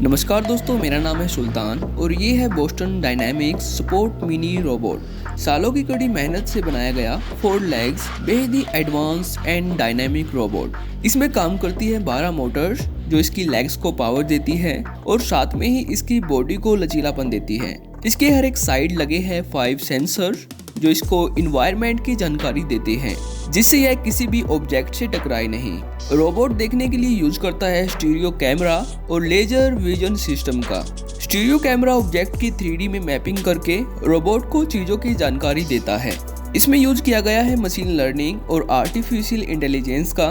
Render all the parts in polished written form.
नमस्कार दोस्तों, मेरा नाम है सुल्तान और ये है Boston dynamics support mini robot. सालों की कड़ी मेहनत से बनाया गया 4 लेग्स बेहद ही एडवांस एंड डायनामिक रोबोट। इसमें काम करती है 12 मोटर्स जो इसकी लेग्स को पावर देती है और साथ में ही इसकी बॉडी को लचीलापन देती है। इसके हर एक साइड लगे हैं 5 सेंसर जो इसको इन्वायरमेंट की जानकारी देते हैं, जिससे यह किसी भी ऑब्जेक्ट से टकराए नहीं। रोबोट देखने के लिए यूज करता है स्टीरियो कैमरा और लेजर विजन सिस्टम का। स्टीरियो कैमरा ऑब्जेक्ट की 3D में मैपिंग करके रोबोट को चीजों की जानकारी देता है। इसमें यूज किया गया है मशीन लर्निंग और आर्टिफिशियल इंटेलिजेंस का।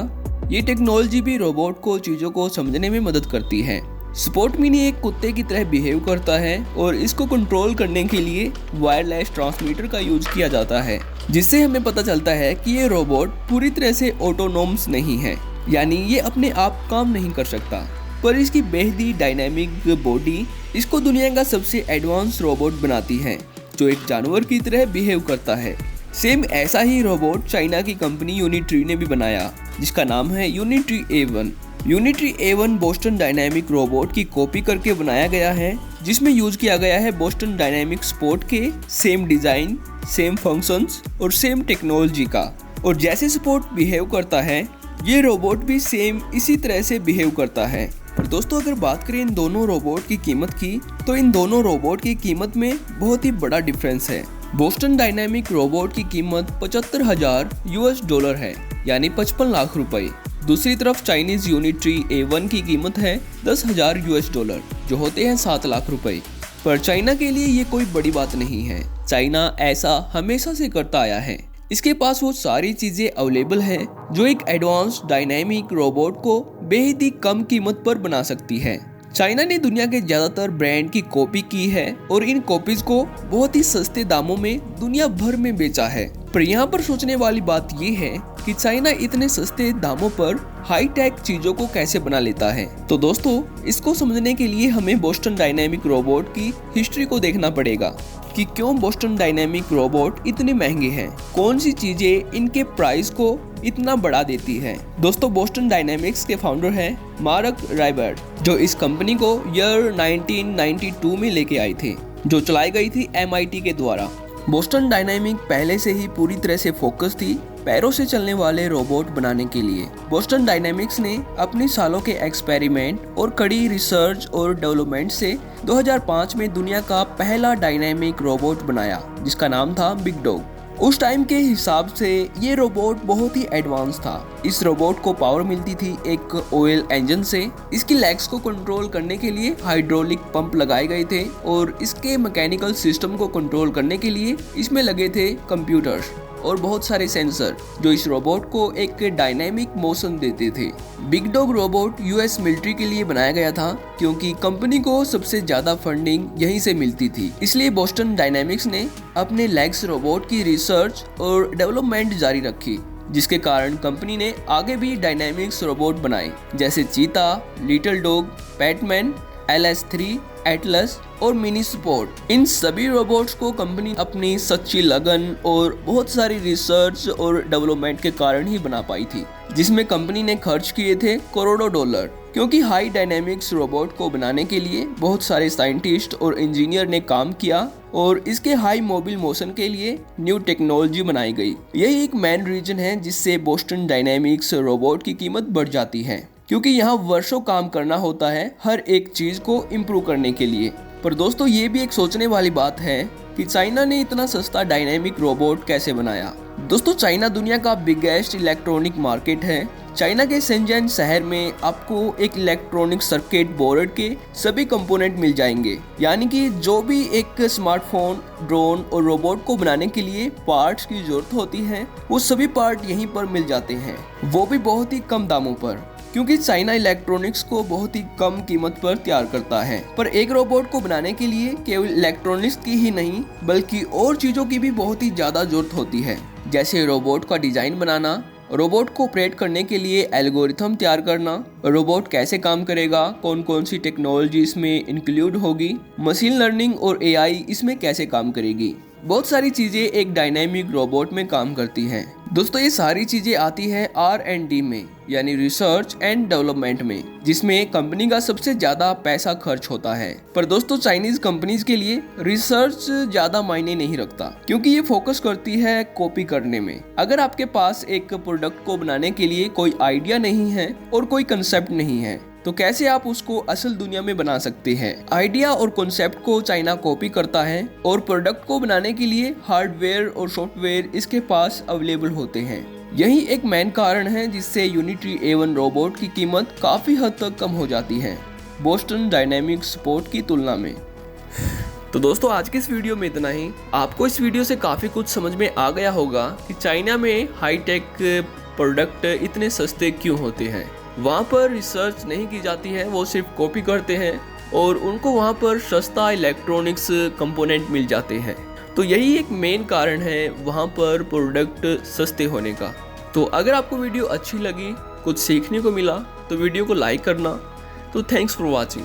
ये टेक्नोलॉजी भी रोबोट को चीजों को समझने में मदद करती है। सपोर्ट मिनी एक कुत्ते की तरह बिहेव करता है और इसको कंट्रोल करने के लिए वायरलेस ट्रांसमीटर का यूज किया जाता है, जिससे हमें पता चलता है कि ये रोबोट पूरी तरह से ऑटोनोमस नहीं है, यानी ये अपने आप काम नहीं कर सकता। पर इसकी बेहद डायनामिक बॉडी इसको दुनिया का सबसे एडवांस रोबोट बनाती है जो एक जानवर की तरह बिहेव करता है। सेम ऐसा ही रोबोट चाइना की कंपनी यूनिट्री ने भी बनाया, जिसका नाम है Unitree A1। Unitree A1 Boston dynamic robot की कॉपी करके बनाया गया है, जिसमें यूज किया गया है बोस्टन डायनामिक स्पोर्ट के सेम डिजाइन, सेम फंक्शंस और सेम टेक्नोलॉजी का। और जैसे स्पोर्ट बिहेव करता है ये रोबोट भी सेम इसी तरह से बिहेव करता है। पर दोस्तों, अगर बात करें इन दोनों रोबोट की कीमत की, तो इन दोनों रोबोट की कीमत में बहुत ही बड़ा डिफरेंस है। बोस्टन डायनामिक रोबोट की कीमत $75,000 है, यानी 55 लाख रुपए। दूसरी तरफ चाइनीज यूनिट्री A1 की कीमत है $10,000, जो होते हैं 7 लाख रुपए। पर चाइना के लिए ये कोई बड़ी बात नहीं है। चाइना ऐसा हमेशा से करता आया है। इसके पास वो सारी चीजें अवेलेबल हैं जो एक एडवांस डायनामिक रोबोट को बेहद ही कम कीमत पर बना सकती है। चाइना ने दुनिया के ज्यादातर ब्रांड की कॉपी की है और इन कॉपीज को बहुत ही सस्ते दामों में दुनिया भर में बेचा है। पर यहाँ पर सोचने वाली बात ये है कि चाइना इतने सस्ते दामों पर हाई टेक चीजों को कैसे बना लेता है। तो दोस्तों, इसको समझने के लिए हमें बोस्टन डायनामिक रोबोट की हिस्ट्री को देखना पड़ेगा कि क्यों बोस्टन डायनामिक रोबोट इतने महंगे हैं, कौन सी चीजें इनके प्राइस को इतना बढ़ा देती है। दोस्तों, बोस्टन डायनामिक्स के फाउंडर हैं मार्क राइबर्ट, जो इस कंपनी को ईयर 1992 में लेके आए थे, जो चलाई गई थी MIT के द्वारा। बोस्टन डायनामिक पहले से ही पूरी तरह से फोकस थी पैरों से चलने वाले रोबोट बनाने के लिए। बोस्टन डायनामिक्स ने अपनी सालों के एक्सपेरिमेंट और कड़ी रिसर्च और डेवलपमेंट से 2005 में दुनिया का पहला डायनामिक रोबोट बनाया, जिसका नाम था बिग डॉग। उस टाइम के हिसाब से ये रोबोट बहुत ही एडवांस था। इस रोबोट को पावर मिलती थी एक ऑयल इंजन से। इसकी लेग्स को कंट्रोल करने के लिए हाइड्रोलिक पंप लगाए गए थे और इसके मैकेनिकल सिस्टम को कंट्रोल करने के लिए इसमें लगे थे कंप्यूटर्स और बहुत सारे सेंसर जो इस रोबोट को एक डायनामिक मोशन देते थे। Big dog robot US military के लिए बनाया गया था, क्योंकि कंपनी को सबसे ज्यादा फंडिंग यहीं से मिलती थी। इसलिए बोस्टन डायनामिक्स ने अपने लेग्स रोबोट की रिसर्च और डेवलपमेंट जारी रखी, जिसके कारण कंपनी ने आगे भी डायनामिक्स रोबोट बनाए, जैसे चीता, little dog, PadMan, LS3, Atlas और मिनी स्पोर्ट। इन सभी रोबोट्स को कंपनी अपनी सच्ची लगन और बहुत सारी रिसर्च और डेवलपमेंट के कारण ही बना पाई थी, जिसमें कंपनी ने खर्च किए थे करोड़ों डॉलर। क्योंकि हाई डायनामिक्स रोबोट को बनाने के लिए बहुत सारे साइंटिस्ट और इंजीनियर ने काम किया और इसके हाई मोबाइल मोशन के लिए न्यू टेक्नोलॉजी बनाई गई। यही एक मेन रीजन है जिससे बोस्टन डायनामिक्स रोबोट की कीमत बढ़ जाती है, क्योंकि यहाँ वर्षों काम करना होता है हर एक चीज को इम्प्रूव करने के लिए। पर दोस्तों, ये भी एक सोचने वाली बात है कि चाइना ने इतना सस्ता डायनामिक रोबोट कैसे बनाया। दोस्तों, चाइना दुनिया का बिगेस्ट इलेक्ट्रॉनिक मार्केट है। चाइना के शेंजन शहर में आपको एक इलेक्ट्रॉनिक सर्किट बोर्ड के सभी कंपोनेंट मिल जाएंगे, यानी कि जो भी एक स्मार्टफोन, ड्रोन और रोबोट को बनाने के लिए पार्ट्स की जरूरत होती है, वो सभी पार्ट यहीं पर मिल जाते हैं, वो भी बहुत ही कम दामों पर, क्योंकि चाइना इलेक्ट्रॉनिक्स को बहुत ही कम कीमत पर तैयार करता है। पर एक रोबोट को बनाने के लिए केवल इलेक्ट्रॉनिक्स की ही नहीं बल्कि और चीजों की भी बहुत ही ज्यादा जरूरत होती है, जैसे रोबोट का डिजाइन बनाना, रोबोट को ऑपरेट करने के लिए एल्गोरिथम तैयार करना, रोबोट कैसे काम करेगा, कौन कौन सी टेक्नोलॉजी इसमें इंक्लूड होगी, मशीन लर्निंग और AI इसमें कैसे काम करेगी। बहुत सारी चीजें एक डायनामिक रोबोट में काम करती हैं। दोस्तों, ये सारी चीजें आती है R&D में, यानी रिसर्च एंड डेवलपमेंट में, जिसमें कंपनी का सबसे ज्यादा पैसा खर्च होता है। पर दोस्तों चाइनीज कंपनीज के लिए रिसर्च ज्यादा मायने नहीं रखता, क्योंकि ये फोकस करती है कॉपी करने में। अगर आपके पास एक प्रोडक्ट को बनाने के लिए कोई आइडिया नहीं है और कोई कंसेप्ट नहीं है, तो कैसे आप उसको असल दुनिया में बना सकते हैं। आइडिया और कॉन्सेप्ट को चाइना कॉपी करता है और प्रोडक्ट को बनाने के लिए हार्डवेयर और सॉफ्टवेयर इसके पास अवेलेबल होते हैं। यही एक मेन कारण है जिससे यूनिटी A1 रोबोट की कीमत काफी हद तक कम हो जाती है बोस्टन डायनामिक्स सपोर्ट की तुलना में। तो दोस्तों आज की इस वीडियो में इतना ही। आपको इस वीडियो से काफी कुछ समझ में आ गया होगा कि चाइना में हाईटेक प्रोडक्ट इतने सस्ते क्यों होते हैं। वहाँ पर रिसर्च नहीं की जाती है, वो सिर्फ कॉपी करते हैं और उनको वहाँ पर सस्ता इलेक्ट्रॉनिक्स कंपोनेंट मिल जाते हैं। तो यही एक मेन कारण है वहाँ पर प्रोडक्ट सस्ते होने का। तो अगर आपको वीडियो अच्छी लगी, कुछ सीखने को मिला, तो वीडियो को लाइक करना। तो थैंक्स फॉर वॉचिंग।